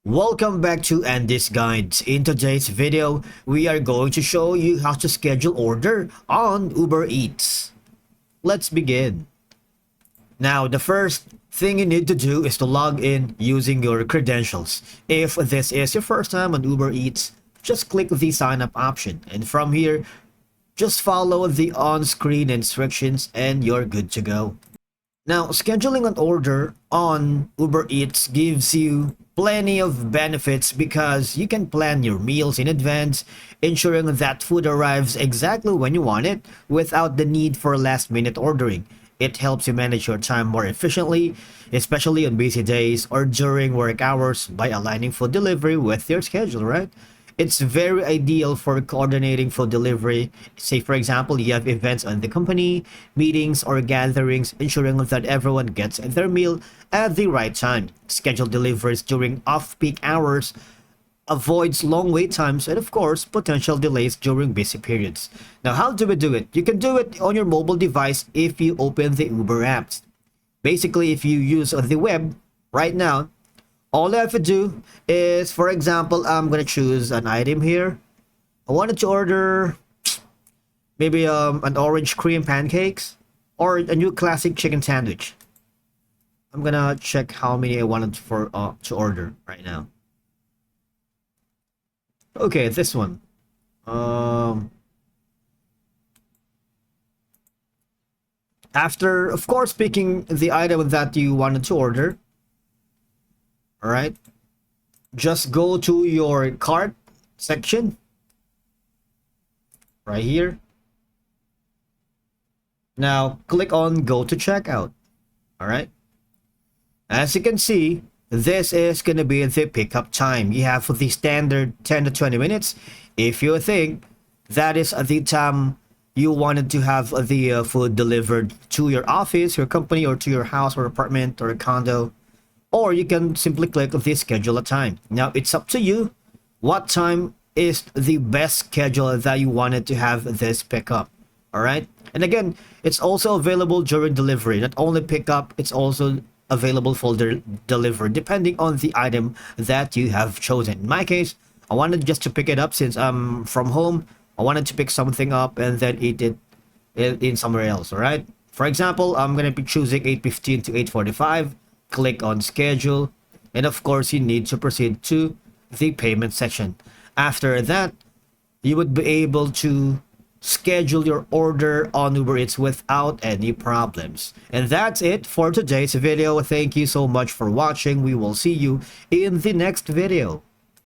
Welcome back to Andy's Guides. In today's video, we are going to show you how to schedule order on Uber Eats. Let's begin. Now, the first thing you need to do is to log in using your credentials. If this is your first time on Uber Eats, just click the sign up option, and from here, just follow the on-screen instructions and you're good to go. Now, scheduling an order on Uber Eats gives you plenty of benefits because you can plan your meals in advance, ensuring that food arrives exactly when you want it without the need for last-minute ordering. It helps you manage your time more efficiently, especially on busy days or during work hours by aligning food delivery with your schedule, right? It's very ideal for coordinating food delivery. Say, for example, you have events on the company, meetings, or gatherings, ensuring that everyone gets their meal at the right time. Schedule deliveries during off-peak hours, avoids long wait times, and of course, potential delays during busy periods. Now, how do we do it? You can do it on your mobile device if you open the Uber apps. Basically, if you use the web right now, all I have to do is, for example, I'm gonna choose an item here. I wanted to order maybe an orange cream pancakes or a new classic chicken sandwich. I'm gonna check how many I wanted for to order right now. Okay, this one. After, of course, picking the item that you wanted to order, all right, just go to your cart section right here. Now click on go to checkout. All right, as you can see, this is going to be the pickup time. You have the standard 10 to 20 minutes. If you think that is the time you wanted to have the food delivered to your office, your company, or to your house or apartment or a condo, or you can simply click the schedule a time. Now it's up to you what time is the best schedule that you wanted to have this pickup. All right, and again, it's also available during delivery. Not only pickup, it's also available for delivery depending on the item that you have chosen. In my case, I wanted just to pick it up since I'm from home. I wanted to pick something up and then eat it in somewhere else. All right, for example, I'm gonna be choosing 8:15 to 8:45. Click on schedule, and of course you need to proceed to the payment section. After that, you would be able to schedule your order on Uber Eats without any problems. And that's it for today's video. Thank you so much for watching. We will see you in the next video.